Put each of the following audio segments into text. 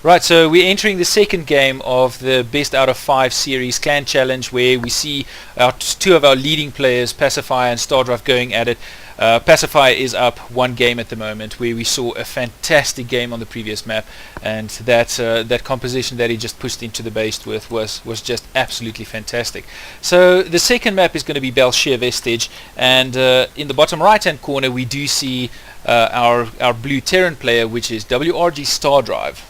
Right, so we're entering the second game of the Best Out of 5 series Clan Challenge, where we see two of our leading players, Pacifier and Stardrive, going at it. Pacifier is up one game at the moment, where we saw a fantastic game on the previous map, and that composition that he just pushed into the base with was just absolutely fantastic. So the second map is going to be Bel'shir Vestige, and in the bottom right hand corner we do see our blue Terran player, which is WRG Stardrive.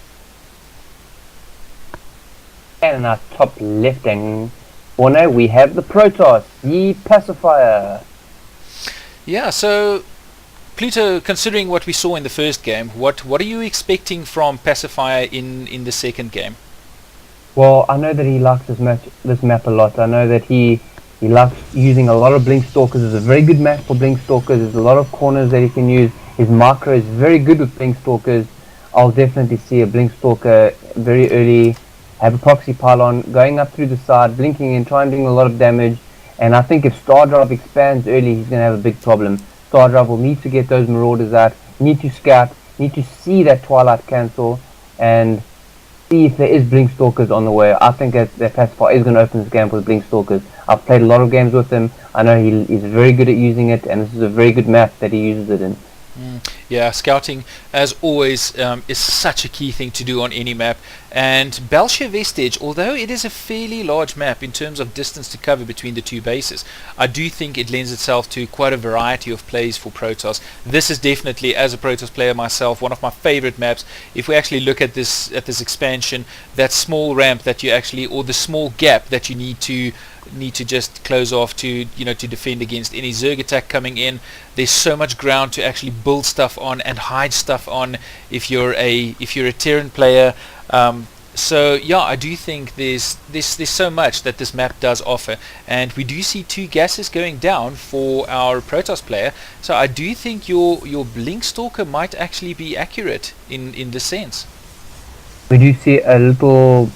And in our top left-hand corner, we have the Protoss, the Pacifier. Yeah, so PLuTo, considering what we saw in the first game, what are you expecting from Pacifier in the second game? Well, I know that he likes this map a lot. I know that he likes using a lot of Blink Stalkers. It's a very good map for Blink Stalkers. There's a lot of corners that he can use. His micro is very good with Blink Stalkers. I'll definitely see a Blink Stalker very early, have a proxy pylon going up through the side, blinking in, trying doing a lot of damage. And I think if Stardrive expands early, he's going to have a big problem. Stardrive will need to get those Marauders out, need to scout, need to see that Twilight cancel, and see if there is Blink Stalkers on the way. I think that Pacifier is going to open this game with Blink Stalkers. I've played a lot of games with him. I know he's very good at using it, and this is a very good map that he uses it in. Yeah, scouting, as always, is such a key thing to do on any map. And Bel'shir Vestige, although it is a fairly large map in terms of distance to cover between the two bases, I do think it lends itself to quite a variety of plays for Protoss. This is definitely, as a Protoss player myself, one of my favorite maps. If we actually look at this expansion, that small ramp that you actually, or the small gap that you need to just close off to defend against any Zerg attack coming in. There's so much ground to actually build stuff on and hide stuff on if you're a Terran player. So yeah, I do think there's so much that this map does offer, and we do see two gases going down for our Protoss player. So I do think your Blink Stalker might actually be accurate in this sense. We do see a little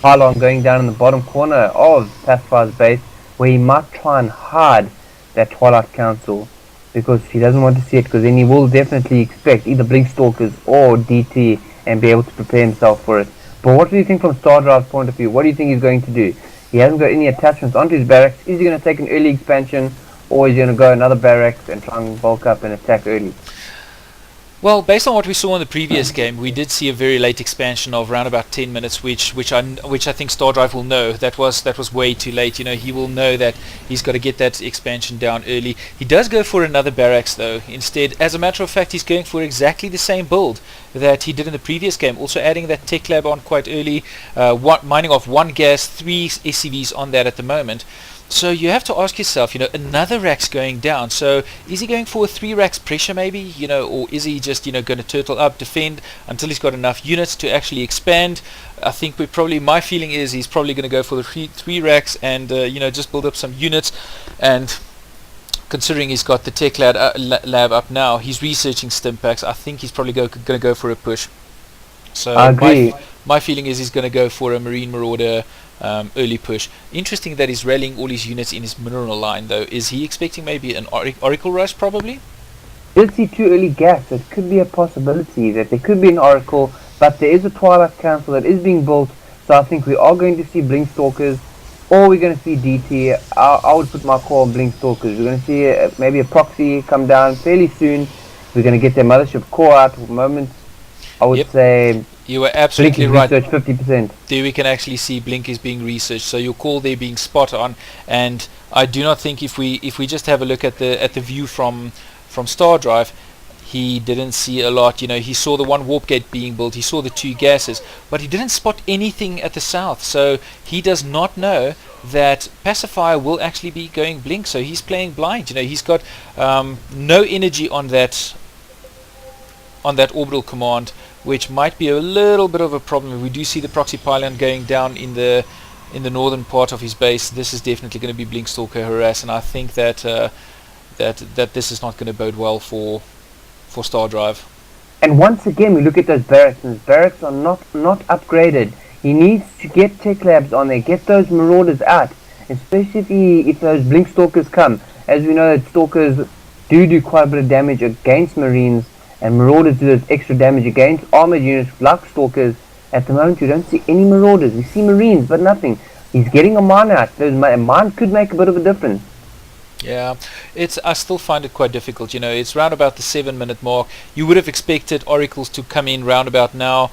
pylon going down in the bottom corner of Pacifier's base, where he might try and hide that Twilight Council, because he doesn't want to see it, because then he will definitely expect either Blink Stalkers or DT and be able to prepare himself for it. But what do you think from Stardrive's point of view? What do you think he's going to do? He hasn't got any attachments onto his barracks. Is he going to take an early expansion, or is he going to go another barracks and try and bulk up and attack early? Well, based on what we saw in the previous game, we did see a very late expansion of around about 10 minutes, which I think Stardrive will know. That was way too late. He will know that he's got to get that expansion down early. He does go for another barracks though. Instead, as a matter of fact, he's going for exactly the same build that he did in the previous game. Also adding that tech lab on quite early, mining off one gas, 3 SCVs on that at the moment. So you have to ask yourself, another rack's going down. So is he going for a 3 racks pressure maybe, or is he just, going to turtle up, defend until he's got enough units to actually expand? I think my feeling is he's probably going to go for the 3 racks and, just build up some units. And considering he's got the tech lab up now, he's researching Stimpaks. I think he's probably going to go for a push. So I agree. My feeling is he's going to go for a Marine Marauder early push. Interesting that he's rallying all his units in his mineral line though. Is he expecting maybe an Oracle rush probably? Did see 2 early gas. It could be a possibility that there could be an Oracle, but there is a Twilight Council that is being built, so I think we are going to see Blink Stalkers, or we're going to see DT. I would put my call on Blink Stalkers. We're going to see maybe a proxy come down fairly soon. We're going to get their mothership core out for moments. I would say you were absolutely right. Research 50%. There we can actually see Blink is being researched. So your call there being spot on. And I do not think if we just have a look at the view from Stardrive, he didn't see a lot. He saw the 1 warp gate being built. He saw the 2 gases, but he didn't spot anything at the south. So he does not know that Pacifier will actually be going Blink. So he's playing blind. He's got no energy on that orbital command, which might be a little bit of a problem. We do see the proxy pylon going down in the northern part of his base. This is definitely going to be Blink Stalker harass, and I think that this is not going to bode well for Stardrive. And once again, we look at those barracks, and his barracks are not upgraded. He needs to get tech labs on there, get those Marauders out, especially if those Blink Stalkers come. As we know, that Stalkers do quite a bit of damage against Marines, and Marauders do those extra damage against armored units like Stalkers. At the moment, you don't see any Marauders. We see Marines, but nothing. He's getting a mine out. A mine could make a bit of a difference. Yeah, I still find it quite difficult. It's round about the 7-minute mark. You would have expected Oracles to come in round about now.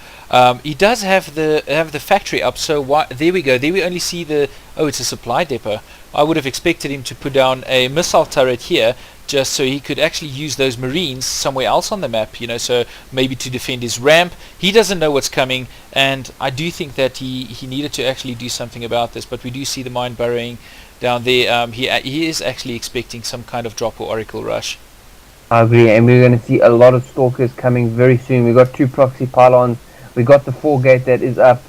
He does have the factory up, so there we go. There we only see it's a supply depot. I would have expected him to put down a missile turret here, just so he could actually use those Marines somewhere else on the map, so maybe to defend his ramp. He doesn't know what's coming, and I do think that he needed to actually do something about this, but we do see the mine burrowing down there. He is actually expecting some kind of drop or Oracle rush. I agree, and we're going to see a lot of Stalkers coming very soon. We've got 2 proxy pylons, we got the 4 gate that is up.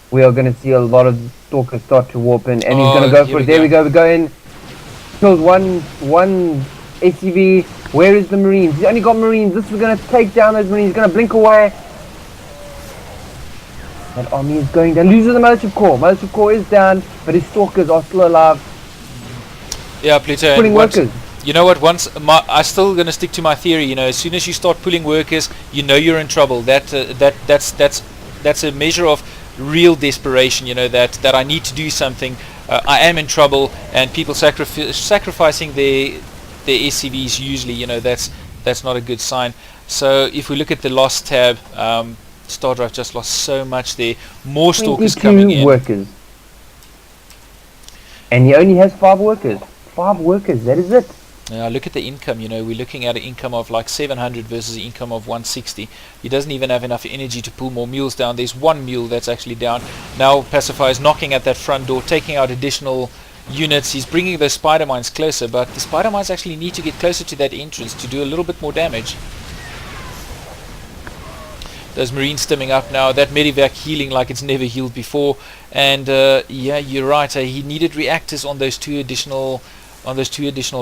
We are going to see a lot of Stalkers start to warp in, and he's going to go for it. There we go, we go in, kills one ACV. Where is the Marines? He's only got Marines. This is going to take down those Marines. He's going to blink away. That army is going down. Loses the Bel'shir core. Bel'shir core is down, but his Stalkers are still alive. Yeah, PLuTo. Pulling workers. You know what? I'm still going to stick to my theory. As soon as you start pulling workers, you're in trouble. That's a measure of real desperation. That I need to do something. I am in trouble, and people sacrificing their SCVs usually, that's not a good sign. So if we look at the loss tab, Stardrive just lost so much there. More Stalkers coming in. Workers. And he only has 5 workers. 5 workers, that is it. Now look at the income, we're looking at an income of like 700 versus an income of 160. He doesn't even have enough energy to pull more mules down. There's 1 mule that's actually down. Now Pacifier is knocking at that front door, taking out additional units. He's bringing those spider mines closer, but the spider mines actually need to get closer to that entrance to do a little bit more damage. Those Marines stimming up now, that Medivac healing like it's never healed before, and yeah, you're right, he needed reactors on those two additional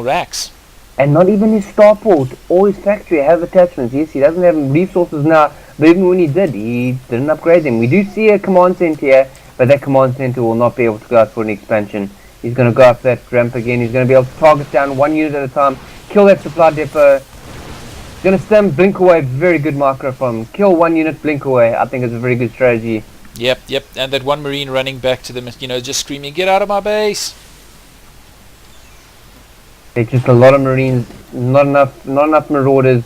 racks. And not even his starport or his factory have attachments. Yes, he doesn't have resources now, but even when he didn't upgrade them. We do see a command center here, but that command center will not be able to go out for an expansion. He's going to go up that ramp again. He's going to be able to target down 1 unit at a time, kill that supply depot. He's going to stem, blink away. Very good marker from him. Kill 1 unit, blink away. I think it's a very good strategy. Yep. And that 1 Marine running back to them, just screaming, "Get out of my base!" There's just a lot of Marines, not enough Marauders.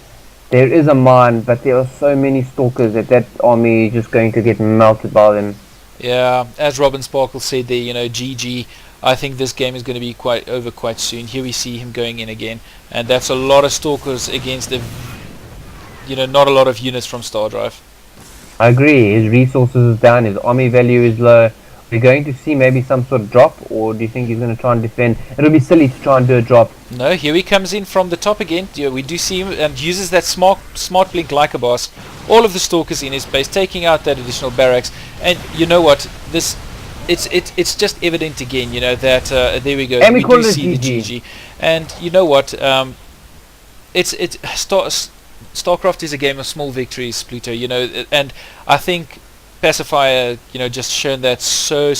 There is a mine, but there are so many Stalkers that army is just going to get melted by them. Yeah, as Robin Sparkle said there, GG. I think this game is going to be quite soon. Here we see him going in again, and that's a lot of Stalkers against not a lot of units from Stardrive. I agree. His resources is down. His army value is low. We're going to see maybe some sort of drop, or do you think he's going to try and defend? It'll be silly to try and do a drop. No, here he comes in from the top again. We do see him and uses that smart blink like a boss. All of the Stalkers in his base, taking out that additional barracks. And you know what? It's just evident again. That there we go. And we call do it see GG. the GG. And you know what? StarCraft is a game of small victories, PLuTo. And I think Pacifier, just shown that so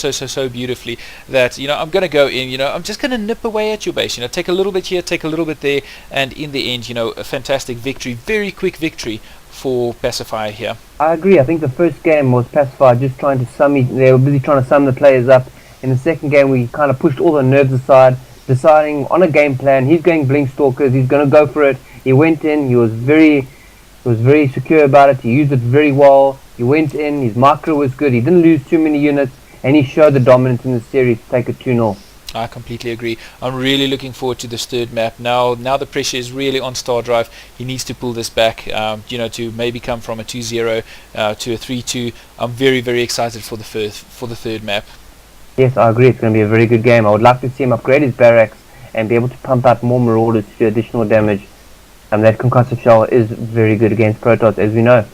beautifully that, I'm going to go in, I'm just going to nip away at your base, take a little bit here, take a little bit there, and in the end, a fantastic victory, very quick victory for Pacifier here. I agree. I think the first game was Pacifier just trying to they were busy trying to sum the players up. In the second game, we kind of pushed all the nerves aside, deciding on a game plan. He's going Blink Stalkers, he's going to go for it. He went in, he was very secure about it, he used it very well. He went in, his micro was good, he didn't lose too many units, and he showed the dominance in the series to take a 2-0. I completely agree. I'm really looking forward to this third map. Now the pressure is really on Stardrive. He needs to pull this back, to maybe come from a 2-0 to a 3-2. I'm very excited for the third map. Yes, I agree. It's going to be a very good game. I would like to see him upgrade his barracks and be able to pump out more Marauders to do additional damage. That concussive shell is very good against Protoss, as we know.